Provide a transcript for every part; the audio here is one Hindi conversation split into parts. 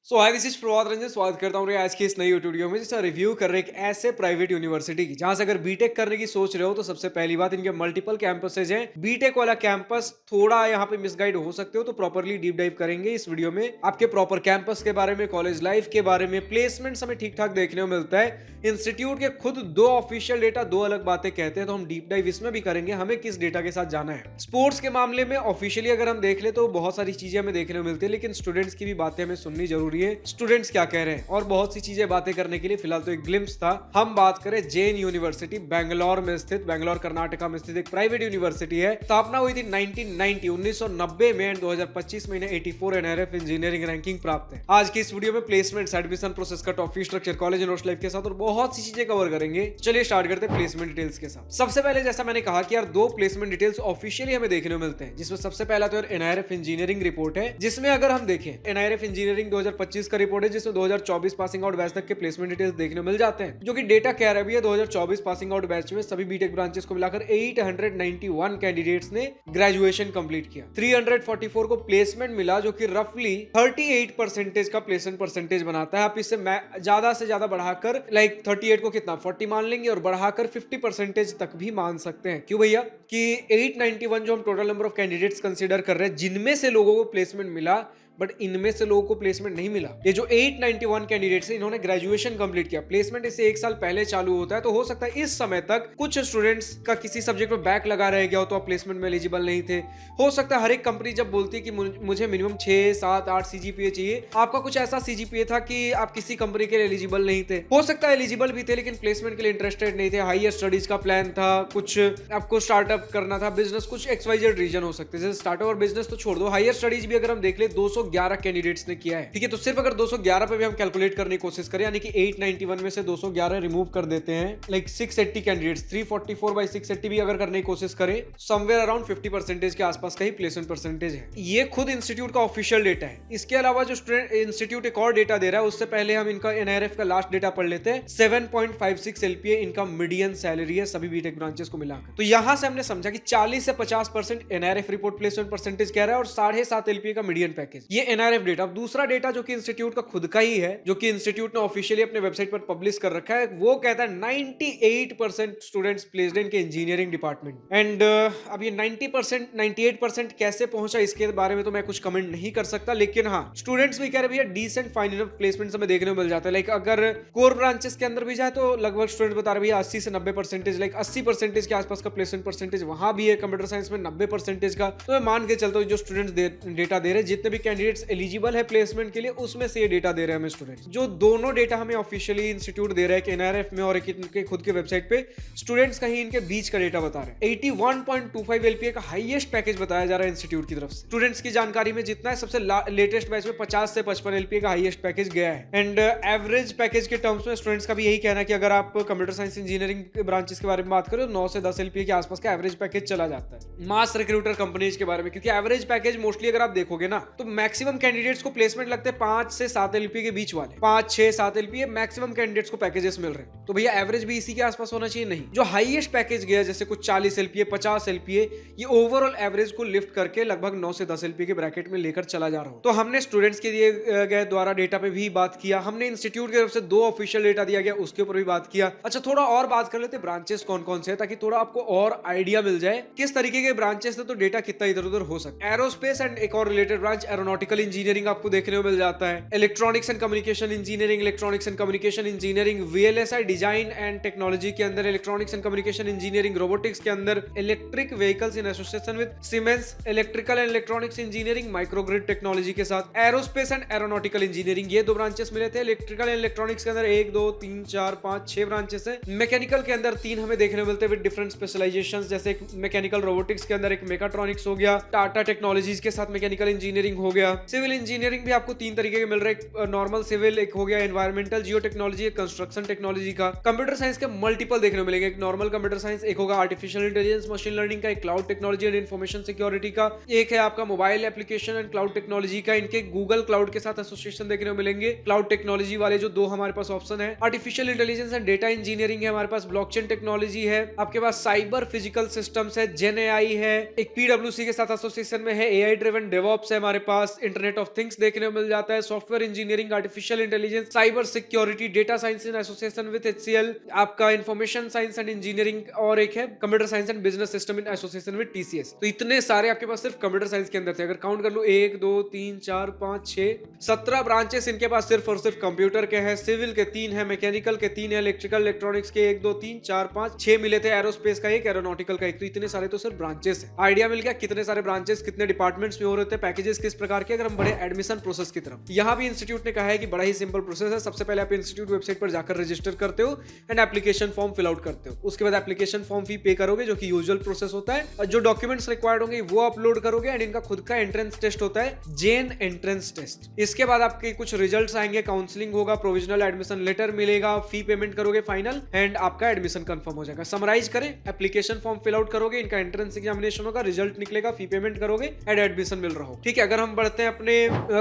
Hi this is Prabhat Ranjan. स्वागत करता हूँ आज की इस नई वीडियो में जिसका रिव्यू कर रहे एक ऐसे प्राइवेट यूनिवर्सिटी की जहां से अगर बीटेक करने की सोच रहे हो तो सबसे पहली बात इनके मल्टीपल कैंपसेज हैं। बीटेक वाला कैंपस थोड़ा यहाँ पे मिसगाइड हो सकते हो तो प्रॉपरली डीप डाइव करेंगे इस वीडियो में आपके प्रॉपर कैंपस के बारे में, कॉलेज लाइफ के बारे में, प्लेसमेंट हमें ठीक ठाक देखने को मिलता है। इंस्टीट्यूट के खुद दो ऑफिशियल डेटा दो अलग बातें कहते हैं तो हम डीप डाइव इसमें भी करेंगे हमें किस डेटा के साथ जाना है। स्पोर्ट्स के मामले में ऑफिशियली अगर हम देख ले तो बहुत सारी चीजें हमें देखने को मिलती है, लेकिन स्टूडेंट्स की भी बातें हमें सुननी जरूरी है। स्टूडेंट्स क्या कह रहे हैं और बहुत सी चीजें बातें करने के लिए फिलहाल तो एक ग्लिम्स था। हम बात करें जैन यूनिवर्सिटी बेंगलोर में स्थित, बेंगलोर कर्नाटका में स्थित एक प्राइवेट यूनिवर्सिटी है। स्थापना हुई थी 1990 में एंड 2025 में इन्हें 84 एनआरएफ इंजीनियरिंग रैंकिंग प्राप्त है। आज की इस वीडियो में प्लेसमेंट, एडमिशन प्रोसेस का top structure, college and life के साथ और बहुत सी चीजें कवर करेंगे। चलिए स्टार्ट करते हैं प्लेसमेंट डिटेल्स के साथ। सबसे पहले जैसा मैंने कहा कि यार दो प्लेसमेंट डिटेल्स ऑफिशियली हमें देखने को मिलते हैं, जिसमें सबसे पहला तो एनआईआरएफ इंजीनियरिंग रिपोर्ट है, जिसमें अगर हम देखें एनआईआरएफ इंजीनियरिंग 2025 का रिपोर्ट है जिसमें 2024 पासिंग आउट बैच तक के प्लेसमेंट डिटेल्स देखने मिल जाते हैं, जो कि डेटा कह रहा है 2024 पासिंग आउट बैच में सभी बीटेक ब्रांचेस को मिलाकर 891 कैंडिडेट्स ने ग्रेजुएशन कंप्लीट किया। 344 को प्लेसमेंट मिला, जो कि रफली 38% का प्लेसमेंट परसेंटेज बनाता है। आप इससे ज्यादा से ज्यादा बढ़ाकर लाइक 38 को कितना 40 मान लेंगे और बढ़ाकर 50% तक भी मान सकते हैं। क्यों भैया कि 891 जो हम total number of candidates consider कर रहे हैं जिनमें से लोगों को प्लेसमेंट मिला, बट इनमें से लोगों को प्लेसमेंट नहीं मिला। ये जो 891 कैंडिडेट्स हैं इन्होंने ग्रेजुएशन कंप्लीट किया। प्लेसमेंट इससे एक साल पहले चालू होता है, तो हो सकता है इस समय तक कुछ स्टूडेंट्स का किसी सब्जेक्ट में बैक लगा रह गया हो तो आप प्लेसमेंट में एलिजिबल नहीं थे। हो सकता है हर एक कंपनी जब बोलती है कि मुझे मिनिमम 6, 7, 8 सीजीपीए चाहिए, आपका कुछ ऐसा सीजीपीए था कि आप किसी कंपनी के लिए एलिजिबल नहीं थे। हो सकता है एलिजिबल भी थे लेकिन प्लेसमेंट के लिए इंटरेस्टेड नहीं थे, हायर स्टडीज का प्लान था, कुछ आपको स्टार्टअप करना था, बिजनेस, कुछ XYZ रीजन हो सकते हैं। जैसे स्टार्टअप और बिजनेस तो छोड़ दो, हायर स्टडीज भी अगर हम देख ले 211 कैंडिडेट्स ने किया है। ठीक है, तो सिर्फ अगर 211 पे भी हम कैलकुलेट करने की कोशिश करें, यानी कि 891 में से 211 रिमूव कर देते हैं, लाइक 680 कैंडिडेट्स, 344 बाई 680 भी अगर करने की कोशिश करें, समवेयर अराउंड 50% के आसपास का ही प्लेसमेंट परसेंटेज है। ये खुद इंस्टीट्यूट का ऑफिशियल डेटा है। इसके अलावा जो स्टूडेंट इंस्टीट्यूट एक और डेटा दे रहा है, उससे पहले हम इनका एनआईआरएफ का लास्ट डेटा पढ़ लेते हैं। 7.56 एलपीए इनका मीडियन सैलरी है सभी बीटेक ब्रांचेस को मिलाकर। तो यहां से हमने समझा कि 40 से 50% एनआईआरएफ रिपोर्ट प्लेसमेंट परसेंटेज कह रहा है और 7.5 एलपीए का मीडियन पैकेज। ये एनआईआरएफ डेटा। दूसरा डेटा जो कि इंस्टीट्यूट का खुद का ही है, जो कि इंस्टीट्यूट ने ऑफिशियली अपने वेबसाइट पर पब्लिश कर रखा है, वो कहता है 98% स्टूडेंट्स प्लेस्ड इन के इंजीनियरिंग डिपार्टमेंट। एंड अब ये 90%, 98% कैसे पहुंचा इसके बारे में तो मैं कुछ कमेंट नहीं कर सकता, लेकिन हाँ स्टूडेंट्स भी कह रहे भैया डिसेंट फाइन इनफ प्लेसमेंट हमें देखने को मिल जाता है। लाइक अगर कोर ब्रांचेस के अंदर भी जाए तो लगभग स्टूडेंट बता रहे भैया 80 से 90%, लाइक 80% के आसपास का प्लेसमेंट परसेंटेज वहां भी है। कंप्यूटर साइंस में 90% का, तो मैं मान के चलता हूँ जो स्टूडेंट्स डेटा दे रहे हैं, जितने भी कैंडिडेट्स एलिजिबल है प्लेसमेंट के लिए, उसमें से ये डेटा दे रहे हैं हमें स्टूडेंट्स। जो दोनों डेटा हमें ऑफिशियली इंस्टीट्यूट दे रहा है, एनआईआरएफ में और एक इनके खुद के वेबसाइट पे, स्टूडेंट्स का ही इनके बीच का डेटा बता रहे हैं। 81.25 एलपीए का हाईएस्ट पैकेज बताया जा रहा है इंस्टीट्यूट की तरफ से। स्टूडेंट्स की जानकारी में जितना है, सबसे लेटेस्ट बैच में 50 से 55 एलपीए का हाईएस्ट पैकेज गया है। एंड एवरेज पैकेज के टर्म्स में स्टूडेंट्स का भी यही कहना है कि अगर आप कंप्यूटर साइंस इंजीनियरिंग ब्रांचेस के बारे में बात करें तो 9 से 10 एलपीए के आसपास का एवरेज पैकेज चला जाता है। मास रिक्रूटर कंपनीज के बारे में, क्योंकि एवरेज पैकेज मोस्टली अगर आप देखोगे ना तो मैक्सिमम कैंडिडेट्स को प्लेसमेंट लगते हैं 5 से 7 एलपीए के बीच वाले, 5, 6, 7 एलपीए मैक्सिमम कैंडिडेट्स को पैकेजेस मिल रहे हैं। तो भैया एवरेज भी इसी के आसपास होना चाहिए। नहीं, जो हाईएस्ट पैकेज गया जैसे कुछ 40 एलपीए, 50 एलपीए, ये ओवरऑल एवरेज को लिफ्ट करके लगभग 9 से 10 एलपीए के ब्रैकेट में लेकर चला जा रहा हूं। तो हमने स्टूडेंट्स के दिए गए द्वारा डेटा पे भी बात किया, हमने इंस्टीट्यूट की तरफ से 2 ऑफिशियल डेटा दिया गया उसके ऊपर भी बात किया। अच्छा, थोड़ा और बात कर लेते ब्रांचेस कौन कौन से है, ताकि थोड़ा आपको और आइडिया मिल जाए किस तरीके के ब्रांचेस है तो डेटा कितना इधर उधर हो सकता है। एरोस्पेस एंड एक और रिलेटेड ब्रांच एरोनॉटिकल इंजीनियरिंग आपको देखने को मिल जाता है। Electronics and communication engineering, electronics and communication engineering, VLSI design and technology के अंदर electronics and communication engineering, robotics के अंदर electric vehicles in association with siemens, electrical and electronics engineering microgrid technology के साथ एरोस्पेस एंड एरोनॉटिकल इंजीनियरिंग, ये 2 ब्रांचेस मिले थे। इलेक्ट्रिकल एंड इलेक्ट्रॉनिक्स के अंदर 1, 2, 3, 4, 5, 6 ब्रांचेस है। मैकेनिकल के अंदर 3 हमें देखने मिलते हैं विद डिफरेंट स्पेशलाइजेशंस, जैसे मैकेनिकल रोबोटिक्स के अंदर एक मेकाट्रॉनिक्स हो गया, टाटा टेक्नोलॉजीज के साथ मैकेनिकल इंजीनियरिंग हो गया। सिविल इंजीनियरिंग भी आपको 3 तरीके के मिल रहे हैं, नॉर्मल सिविल एक हो गया, एनवायरमेंटल जियो टेक्नोलॉजी, कंस्ट्रक्शन टेक्नोलॉजी का। कंप्यूटर साइंस के मल्टीपल देखने को मिलेंगे, एक नॉर्मल कंप्यूटर साइंस, एक होगा आर्टिफिशियल इंटेलिजेंस मशीन लर्निंग का, एक cloud technology and information security का, एक है आपका mobile application and cloud technology का। इनके गूगल क्लाउड के साथ एसोसिएशन देखने को मिलेंगे। क्लाउड टेक्नोलॉजी वाले जो 2 हमारे पास ऑप्शन है, artificial intelligence and data engineering है हमारे पास, ब्लॉकचेन टेक्नोलॉजी है आपके पास, साइबर फिजिकल सिस्टम्स है, जेन एआई है, एक पीडब्ल्यूसी के साथ एसोसिएशन में है, एआई ड्रिवन डेवऑप्स है हमारे पास, पास इंटरनेट ऑफ थिंग्स देखने को मिल जाता है, software engineering, artificial intelligence, cyber security, data science in association with HCL, आपका इंफॉर्मेशन साइंस एंड इंजीनियरिंग, और एक है computer science and business system in association with TCS। तो इतने सारे आपके पास सिर्फ कंप्यूटर साइंस के अंदर थे। अगर काउंट कर लो 1 2 3 4 5 6 17 ब्रांचेस इनके पास सिर्फ और सिर्फ कंप्यूटर के हैं, सिविल के 3 है, मैकेनिकल के 3 है, इलेक्ट्रिकल इलेक्ट्रॉनिक्स के 1 2 3 4 5 6 मिले थे, एरोस्पेस का 1, एरोनॉटिकल का 1। तो इतने सारे तो सिर्फ ब्रांचेस है। आइडिया मिल गया कितने सारे ब्रांचेस, कितने डिपार्टमेंट्स में हो रहे थे, पैकेजेस किस प्रकार के। अगर हम बढ़े एडमिशन प्रोसेस की तरफ, यहाँ भी इंस्टीट्यूट ने कहा है कि बड़ा ही सिंपल प्रोसेस है। सबसे पहले आप इंस्टीट्यूट वेबसाइट पर जाकर रजिस्टर करते हो and application form fill out करते हो। उसके बाद एप्लीकेशन फॉर्म फी पे करोगे, जो कि यूजुअल प्रोसेस होता है, और जो डॉक्यूमेंट्स रिक्वायर्ड होंगे वो अपलोड करोगे एंड इनका खुद का एंट्रेंस टेस्ट होता है, जेन एंट्रेंस टेस्ट। इसके बाद आपके कुछ रिजल्ट्स आएंगे, काउंसलिंग होगा, प्रोविजनल एडमिशन लेटर मिलेगा, फी पेमेंट करोगे फाइनल एंड आपका एडमिशन कंफर्म हो जाएगा। समराइज करें, एप्लीकेशन फॉर्म फिल आउट करोगे, इनका एंट्रेंस एग्जामिनेशन होगा, रिजल्ट निकलेगा, फी पेमेंट करोगे एंड एडमिशन मिल रहा हो। ठीक है, अगर हम बढ़ते हैं अपने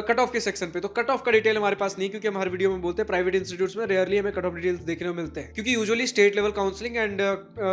कट ऑफ के सेक्शन पे, तो कट ऑफ का डिटेल हमारे पास नहीं, क्योंकि हम हर वीडियो में बोलते हैं प्राइवेट इंस्टीट्यूट्स में रेयरली हमें कट ऑफ डिटेल्स देखने को मिलते हैं, क्योंकि usually state level counselling and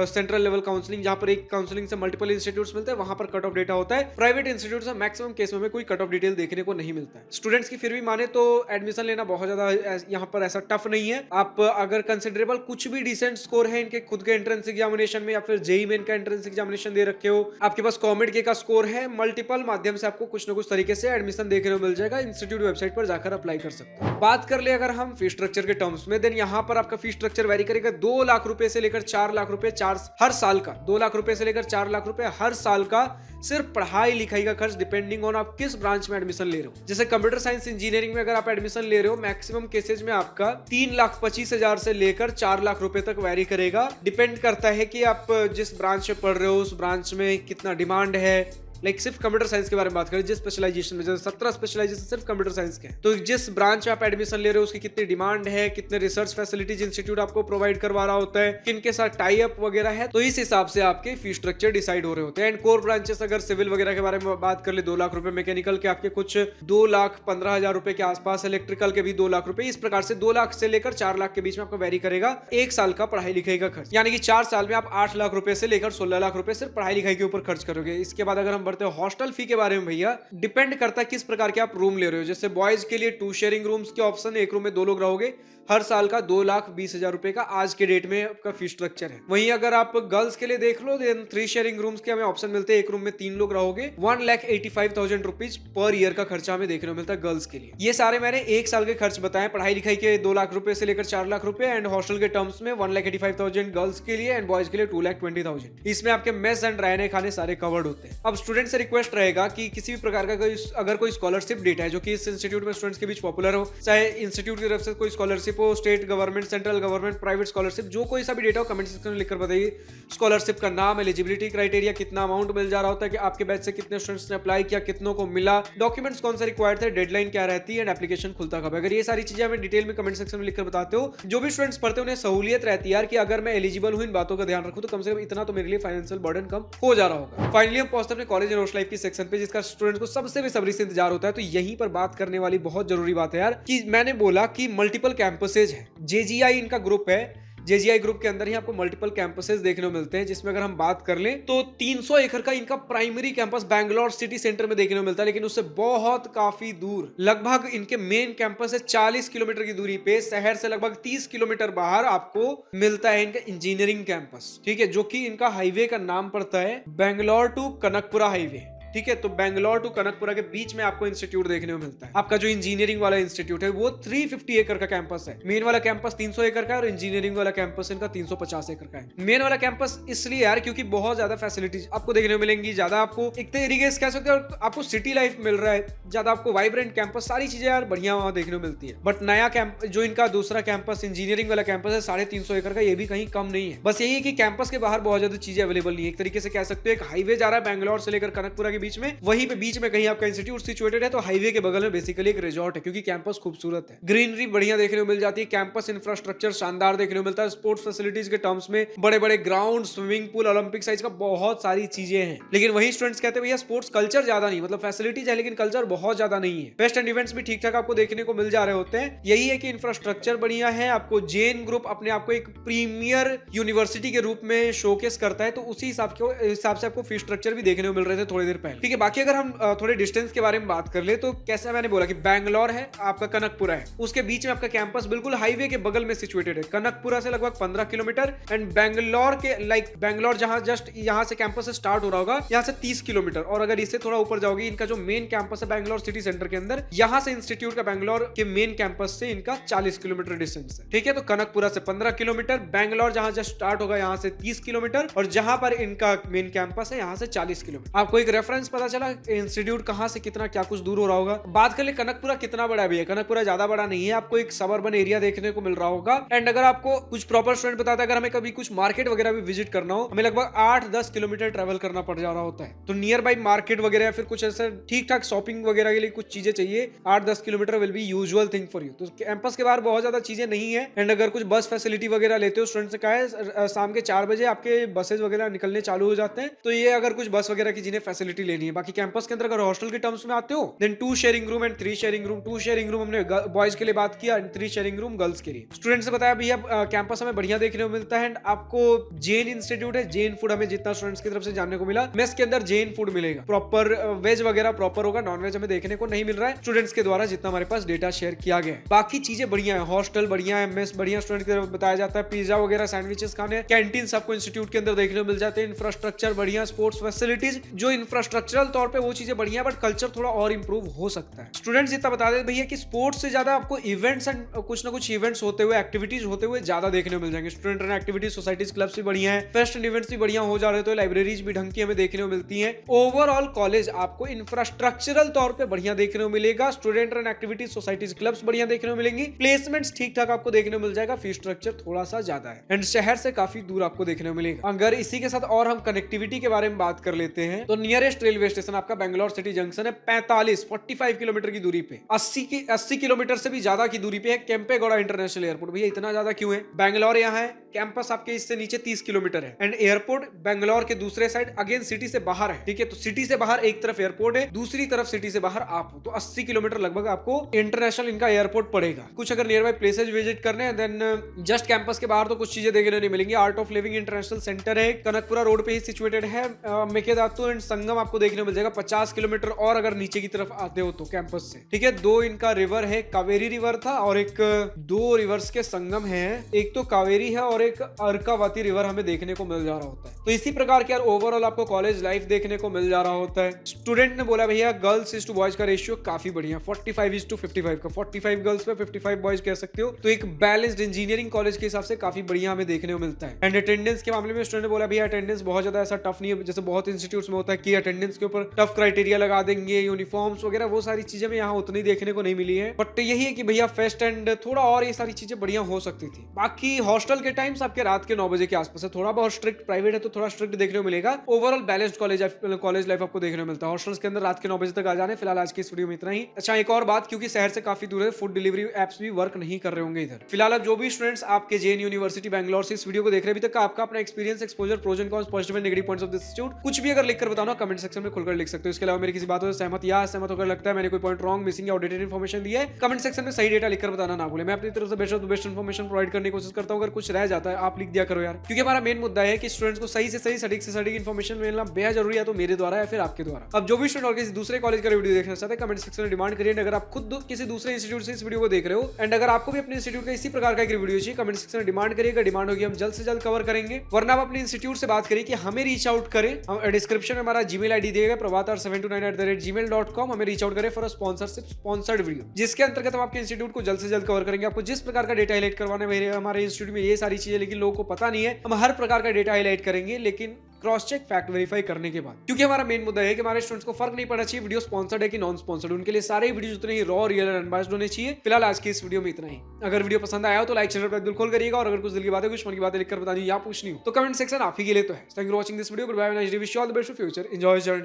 central level counselling, जहां पर एक काउंसलिंग से मल्टीपल इंस्टीट्यूट्स मिलते हैं, वहां पर कट ऑफ डेटा होता है। प्राइवेट इंस्टीट्यूट्स में मैक्सिमम केस में कोई कट ऑफ डिटेल देखने को नहीं मिलता है। स्टूडेंट्स की फिर भी माने तो एडमिशन लेना बहुत ज्यादा यहाँ पर ऐसा टफ नहीं है। आप अगर कंसिडरेबल कुछ भी डिसेंट स्कोर है इनके खुद के एंट्रेंस एग्जामिनेशन में, या फिर जेईई मेन का एंट्रेंस एग्जामिनेशन दे रखे हो, आपके पास कॉमेड के का स्कोर है, मल्टीपल माध्यम से आपको कुछ ना कुछ तरीके से एडमिशन देखने को मिल जाएगा। इंस्टीट्यूट वेबसाइट पर जाकर अप्लाई कर सकते हो। बात कर ले अगर हम फी स्ट्रक्चर के टर्म्स में, देन यहाँ पर आपका फी स्ट्रक्चर वेरी करेगा 2 लाख रुपए से लेकर 4 लाख रुपए हर साल का। 2 लाख रुपए से लेकर 4 लाख रुपए हर साल का, सिर्फ पढ़ाई लिखाई का खर्च, डिपेंडिंग ऑन आप किस ब्रांच में एडमिशन ले रहे हो। जैसे कंप्यूटर साइंस इंजीनियरिंग में अगर आप एडमिशन ले रहे हो, मैक्सिमम केसेज में आपका 3,25,000 से लेकर 4 लाख रुपए तक वेरी करेगा। डिपेंड करता है कि आप जिस ब्रांच में पढ़ रहे हो उस ब्रांच में कितना डिमांड है। लाइक सिर्फ कंप्यूटर साइंस के बारे में बात करें, जिस स्पेशलाइजेशन में, जैसे 17 स्पेशलाइजेशन सिर्फ कंप्यूटर साइंस के हैं, तो जिस ब्रांच में आप एडमिशन ले रहे हो उसकी कितनी डिमांड है, कितने रिसर्च फैसिलिटीज इंस्टीट्यूट आपको प्रोवाइड करवा रहा होता है, किनके साथ टाई अप वगैरह है, तो इस हिसाब से आपके फी स्ट्रक्चर डिसाइड हो रहे होते हैं। एंड कोर ब्रांचेस अगर सिविल वगैरह के बारे में बात कर ले 2 लाख रुपए, मैकेनिकल के आपके कुछ 2,15,000 रुपए के आसपास, इलेक्ट्रिकल के भी 2 लाख रुपए, इस प्रकार से 2 लाख से लेकर 4 लाख के बीच में आपको वेरी करेगा एक साल का पढ़ाई लिखाई का खर्च। यानी कि 4 साल में आप 8 लाख रुपए से लेकर 16 लाख रुपए सिर्फ पढ़ाई लिखाई के ऊपर खर्च करोगे। इसके बाद अगर हम बढ़ते हैं हॉस्टल फी के बारे में, भैया डिपेंड करता है किस प्रकार के आप रूम ले रहे हो। जैसे बॉयज के लिए 2 शेयरिंग रूम्स के ऑप्शन, एक रूम में 2 लोग रहोगे, हर साल का 2,20,000 रुपए का आज के डेट में आपका फी स्ट्रक्चर है। वहीं अगर आप गर्ल्स के लिए देख लो, देन 3 शेयरिंग रूम्स के हमें ऑप्शन मिलते हैं, एक रूम में 3 लोग रहोगे, 1,85,000 रुपीज पर ईयर का खर्चा हमें देखने को मिलता है गर्ल्स के लिए। ये सारे मैंने एक साल के खर्च बताए, पढ़ाई लिखाई के 2 लाख रुपए से लेकर 4 लाख रुपए, एंड हॉस्टल के टर्म्स में 1,85,000 गर्ल्स के लिए एंड बॉयज के लिए 2,20,000। इसमें आपके मेस एंड रहने खाने सारे कवर्ड होते हैं। अब स्टूडेंट से रिक्वेस्ट रहेगा कि किसी भी प्रकार का अगर कोई स्कॉलरशिप डेटा है जो कि इस इंस्टीट्यूट में स्टूडेंट्स के बीच पॉपुलर हो, चाहे इंस्टीट्यूट की तरफ से कोई स्कॉलरशिप हो, state government, central government, private scholarship, जो कोई सा भी डेटा हो कमेंट सेक्शन में लिखकर बताइए। स्कॉलरशिप का नाम, एलिजिबिलिटी क्राइटेरिया, कितना अमाउंट मिल जा रहा होता है, कि आपके बैच से कितने स्टूडेंट्स ने अप्लाई किया, कितनों को मिला, डॉक्यूमेंट्स कौन से रिक्वायर्ड थे, डेडलाइन क्या रहती है एंड एप्लीकेशन खुलता कब है। अगर ये सारी चीजें हमें डिटेल में कमेंट सेक्शन में लिखकर बताते हो, जो भी स्टूडेंट्स पढ़ते हैं उन्हें सहूलियत रहती है यार कि अगर मैं एलिजिबल हूं, इन बातों का ध्यान रखूं, तो कम से कम इतना तो मेरे लिए फाइनेंशियल बर्डन कम हो जा रहा होगा। फाइनली हम पहुंचते हैं अपने कॉलेज एंड हॉस्टल लाइफ की सेक्शन पे, जिसका स्टूडेंट को सबसे बेसब्री से इंतजार होता है। तो यहीं पर बात करने वाली बहुत जरूरी बात है यार, कि मैंने बोला कि मल्टीपल कैंपसेज है, जेजीआई इनका ग्रुप है। जेजीआई ग्रुप के अंदर ही आपको मल्टीपल कैंपसेस देखने को मिलते हैं, जिसमें अगर हम बात कर लें तो 300 एकड़ का इनका primary campus Bangalore city centre में देखने को मिलता है, लेकिन उससे बहुत काफी दूर, लगभग इनके मेन कैंपस से 40 किलोमीटर की दूरी पे, शहर से लगभग 30 किलोमीटर बाहर आपको मिलता है इनका इंजीनियरिंग कैंपस। ठीक है, जो कि इनका हाईवे का नाम पड़ता है बैंगलोर टू कनकपुरा हाईवे। ठीक है, तो बैंगलोर टू कनकपुरा के बीच में आपको इंस्टीट्यूट देखने को मिलता है। आपका जो इंजीनियरिंग वाला इंस्टीट्यूट है वो 350 एकड़ का कैंपस है। मेन वाला कैंपस 300 एकड़ का है और इंजीनियरिंग वाला कैंपस इनका 350 एकड़ का है। मेन वाला कैंपस इसलिए यार क्योंकि बहुत ज्यादा फैसिलिटीज आपको देखने को मिलेंगी, ज्यादा आपको एक तरीके से कह सकते हो आपको सिटी लाइफ मिल रहा है, ज्यादा आपको वाइब्रेंट कैंपस, सारी चीजें यार बढ़िया वहां देखने को मिलती है। बट नया कैंपस जो इनका दूसरा कैंपस इंजीनियरिंग वाला कैंपस है 350 एकड़ का, ये भी कहीं कम नहीं है। बस यही है कि कैंपस के बाहर बहुत ज्यादा चीजें अवेलेबल नहीं है। एक तरीके से कह सकते हो एक हाईवे जा रहा है बैंगलोर से लेकर कनकपुरा के बीच में, वहीं पे बीच में कहीं आपका इंस्टीट्यूट सिचुएटेड है, तो हाईवे के बगल में बेसिकली एक रिजॉर्ट है, क्योंकि कैंपस खूबसूरत है, ग्रीनरी बढ़िया देखने को मिल जाती है, कैंपस इंफ्रास्ट्रक्चर शानदार देखने को मिलता है, स्पोर्ट्स फैसिलिटीज के टर्म्स में बड़े बड़े ground, swimming pool, Olympic size का बहुत सारी चीजें हैं। लेकिन वही स्टूडेंट्स कहते हैं भैया स्पोर्ट्स कल्चर ज्यादा नहीं, मतलब फैसिलिटीज है लेकिन कल्चर बहुत ज्यादा नहीं है। फेस्ट एंड इवेंट्स भी ठीक ठाक आपको देखने को मिल जा रहे होते हैं। यही है कि इंफ्रास्ट्रक्चर बढ़िया है, आपको जैन ग्रुप अपने आप को एक प्रीमियर यूनिवर्सिटी के रूप में शोकेस करता है, तो उसी हिसाब से आपको फी स्ट्रक्चर भी देखने को मिल रहे थे थोड़ी देर पहले। स्टाइल। ठीक है, बाकी अगर हम थोड़े डिस्टेंस के बारे में बात कर ले तो कैसा मैंने बोला कि बैंगलोर है, आपका कनकपुरा है, उसके बीच में आपका कैंपस बिल्कुल हाईवे के बगल में सिचुएटेड है। कनकपुरा से लगभग 15 किलोमीटर एंड बैंगलोर के बैंगलोर जहां जस्ट यहाँ से कैंपस स्टार्ट हो रहा होगा यहाँ से 30 किलोमीटर। और अगर इससे थोड़ा ऊपर जाओगे, इनका जो मेन कैंपस है बैंगलोर सिटी सेंटर के अंदर, यहाँ से इंस्टीट्यूट का बैंगलोर के मेन कैंपस से इनका 40 किलोमीटर डिस्टेंस है। ठीक है, तो कनकपुरा से 15 किलोमीटर, बैंगलोर जहां जस्ट स्टार्ट होगा यहाँ से 30 किलोमीटर और जहां पर इनका मेन कैंपस है यहाँ से 40 किलोमीटर। आपको एक रेफरेंस पता चला इंस्टीट्यूट कहां से कितना क्या कुछ दूर हो रहा होगा। बात कर ले कनकपुरा कितना बड़ा भी है, कनकपुरा ज्यादा बड़ा नहीं है, आपको एक सबर्बन एरिया देखने को मिल रहा होगा। एंड अगर आपको कुछ प्रॉपर स्टूडेंट बताता है, अगर हमें कभी कुछ मार्केट वगैरह भी विजिट करना हो, हमें लगभग 8-10 किलोमीटर ट्रेवल करना पड़ जा रहा होता है। तो नियर बाई मार्केट वगैरह या फिर कुछ ऐसा ठीक ठाक शॉपिंग वगैरह के लिए कुछ चीजें चाहिए, 8-10 kilometre will be usual thing for you. तो कैंपस के बाहर बहुत ज्यादा चीजें नहीं है। एंड अगर कुछ बस फैसिलिटी वगैरह लेते हो स्टूडेंट से, कहा है शाम के 4 बजे आपके बसेज वगैरह निकलने चालू हो जाते हैं, तो ये अगर कुछ बस वगैरह की जिन्हें फैसिलिटी लेनी है। बाकी कैंपस के अंदर अगर हॉस्टल के टर्म्स में आते हो, then 2 sharing room and 3 sharing room. 2 sharing room हमने बॉयज के लिए बात किया, 3 शेयरिंग रूम गर्ल्स के लिए। स्टूडेंट से बताया भैया कैंपस हमें बढ़िया देखने को मिलता है। एंड आपको जैन इंस्टीट्यूट है, जैन फूड हमें जितना स्टूडेंट्स की तरफ से जानने को मिला, मेस के अंदर जैन फूड मिलेगा, प्रॉपर वेज वगैरह प्रॉपर होगा, नॉन वेज हमें देखने को नहीं मिल रहा है स्टूडेंट्स के द्वारा जितना हमारे पास डेटा शेयर किया गया है। बाकी चीजें बढ़िया है, हॉस्टल बढ़िया है, मेस बढ़िया स्टूडेंट की तरफ बताया जाता है, पिज्जा वगैरह सैंडविचेस खाने, कैंटीन सबको इंस्टीट्यूट के अंदर देखने को मिल जाते हैं, इंफ्रास्ट्रक्चर बढ़िया, स्पोर्ट्स फैसिलिटीज जो इंफ्रास्ट्रक्चरल तौर पे वो चीजें बढ़िया, बट कल्चर थोड़ा और इंप्रूव हो सकता है। स्टूडेंट्स इतना बता देते भैया कि स्पोर्ट्स से ज्यादा आपको इवेंट्स एंड कुछ ना कुछ इवेंट्स होते हुए, एक्टिविटीज होते हुए ज्यादा देखने को मिल जाएंगे। Student run activities, societies, clubs भी बढ़िया है, फेस्ट एंड इवेंट्स भी बढ़िया हो जा रहे हैं, तो लाइब्रेरीज भी ढंग की हमें देखने को मिलती है। ओवरऑल कॉलेज आपको इंफ्रास्ट्रक्चरल तौर पे बढ़िया देखने को मिलेगा, student run activities, societies, clubs बढ़िया देखने को मिलेंगी, प्लेसमेंट्स ठीक ठाक आपको देखने को मिल जाएगा, फीस स्ट्रक्चर थोड़ा सा ज्यादा है एंड शहर से काफी दूर आपको देखने को मिलेगा। अगर इसी के साथ और हम कनेक्टिविटी के बारे में बात कर लेते हैं तो नियरेस्ट रेलवे स्टेशन आपका बैंगलोर सिटी जंक्शन है 45 किलोमीटर की दूरी पे, 80 किलोमीटर से भी ज्यादा की दूरी पे है केम्पेगौड़ा इंटरनेशनल एयरपोर्ट। भैया इतना ज्यादा क्यों है? बैंगलोर यहाँ है, कैंपस आपके इससे नीचे 30 किलोमीटर है एंड एयरपोर्ट बैंगलोर के दूसरे साइड अगेन सिटी से बाहर है। ठीक है, तो सिटी से बाहर एक तरफ एयरपोर्ट है, दूसरी तरफ सिटी से बाहर आप हो, तो 80 किलोमीटर लगभग आपको इंटरनेशनल इनका एयरपोर्ट पड़ेगा। कुछ अगर नियर बाई प्लेसेज विजिट करने हैं देन जस्ट कैंपस के बाहर तो कुछ चीजें देखने नहीं मिलेंगी। Art of living international centre है, कनकपुरा रोड पे ही सिचुएटेड है। मेकेदातु एंड संगम आपको देखने को मिल जाएगा 50 किलोमीटर और अगर नीचे की तरफ आते हो तो कैंपस से। ठीक है, 2 इनका रिवर है, कावेरी रिवर था और एक 2 रिवर्स के संगम है, एक तो कावेरी है और एक अर्कावती रिवर हमें देखने को मिल जा रहा होता है। तो इसी प्रकार के यार ओवरऑल आपको कॉलेज लाइफ देखने को मिल जा रहा होता है। स्टूडेंट ने बोला भैया गर्ल्स इज टू बॉयज का रेशियो काफी बढ़िया, 45:55 का, 45 गर्ल्स पे 55 बॉयज कह सकते हो। तो एक बैलेंस्ड इंजीनियरिंग कॉलेज के हिसाब से काफी बढ़िया हमें देखने को मिलता है। एंड अटेंडेंस के मामले में स्टूडेंट ने बोला भैया अटेंडेंस बहुत ज्यादा ऐसा टफ नहीं है, जैसे बहुत इंस्टीट्यूट्स में होता है कि अटेंडेंस के ऊपर टफ क्राइटेरिया लगा देंगे, यूनिफॉर्म्स वगैरह, वो सारी चीजें में यहाँ उतनी देखने को नहीं मिली है। बट यही है कि भैया फेस्ट एंड थोड़ा और ये सारी चीजें बढ़िया हो सकती थी। बाकी हॉस्टल के टाइम्स आपके रात के 9 बजे के आसपास है, थोड़ा बहुत स्ट्रिक्ट, प्राइवेट है तो थोड़ा स्ट्रिक्ट देखने को मिलेगा। ओवरऑल बैलेंस्ड कॉलेज लाइफ आपको देखने को मिलता है। हॉस्टल्स के अंदर रात के 9 बजे तक आ जाने। फिलहाल आज की इस वीडियो में इतना ही। अच्छा, एक और बात, क्योंकि शहर से काफी दूर है, फूड डिलीवरी एप्स भी वर्क नहीं कर रहे होंगे इधर। फिलहाल अब जो भी स्टूडेंट्स आपके जेएन यूनिवर्सिटी बैंगलोर से इस वीडियो को देख रहे हैं, अभी तक आपका अपना experience, exposure, pros and cons, positive and negative points of this institute कुछ भी अगर लिखकर बताओ ना कमेंट सेक्शन में खुलकर लिख सकते हो। इसके अलावा मेरी किसी बातों से सहमत या असहमत होकर लगता है मैंने कोई पॉइंट रॉन्ग, मिसिंग या आउटडेटेड इन्फॉर्मेशन दिया है, कमेंट सेक्शन में सही डेटा लिखकर बताना ना भूले। मैं अपनी तरफ से बेस्ट इन्फॉर्मेशन प्रोवाइड करने की कोशिश करता हूं। अगर कुछ रह जाता है आप लिख दिया करो यार, क्योंकि हमारा मेन मुद्दा है कि स्टूडेंट्स को सही से सही, सटीक से सटीक इन्फॉर्मेशन मिलना बेहद जरूरी है, तो मेरे द्वारा या फिर आपके द्वारा। अब जो भी स्टूडेंट और किसी दूसरे कॉलेज का वीडियो देखना चाहते हैं कमेंट सेक्शन में डिमांड करिए। अगर आप खुद किसी दूसरे इंस्टीट्यूट से इस वीडियो को देख रहे हो एंड अगर आपको भी अपने इंस्टीट्यूट का इसी प्रकार का एक वीडियो चाहिए, कमेंट सेक्शन में डिमांड करिएगा। डिमांड होगी हम जल्द से जल्द कवर करेंगे। वरना आप अपने इंस्टीट्यूट से बात करिए कि हमें रीच आउट करें। हम डिस्क्रिप्शन में हमारा जीमेल आईडी दिएगा prabhatar729@gmail.com। हमें रीच आउट करें फॉर स्पॉन्सरशिप, स्पॉन्सर्ड वीडियो, जिसके अंतर्गत हम आपके इंस्टीट्यूट को जल्द से जल्द कवर करेंगे। आपको जिस प्रकार का डेटा हाईलाइट करवाने में हमारे इंस्टीट्यूट में ये सारी चीजें, लेकिन लोगों को पता नहीं है, हम हर प्रकार का डेटा हाईलाइट करेंगे, लेकिन क्रॉस चेक, फैक्ट वेरीफाई करने के बाद। क्योंकि हमारा मेन मुद्दा है कि हमारे स्टूडेंट्स को फर्क नहीं पड़ना चाहिए वीडियो स्पॉन्सर्ड है कि नॉन स्पॉन्सर्ड, उनके लिए सारे वीडियो जितने ही रॉ, रियल और अनबायस्ड होने चाहिए। फिलहाल आज की इस वीडियो में इतना ही। अगर वीडियो पसंद आया हो तो लाइक, चैनल पर दिल खोल करिएगा और अगर कुछ दिल की बातें, कुछ मन की बातें लिखकर बतानी या पूछनी हो तो कमेंट सेक्शन आप ही के लिए तो है। Thank you for watching this video. Bye bye, nice day, wish you all the best for future, enjoy journey.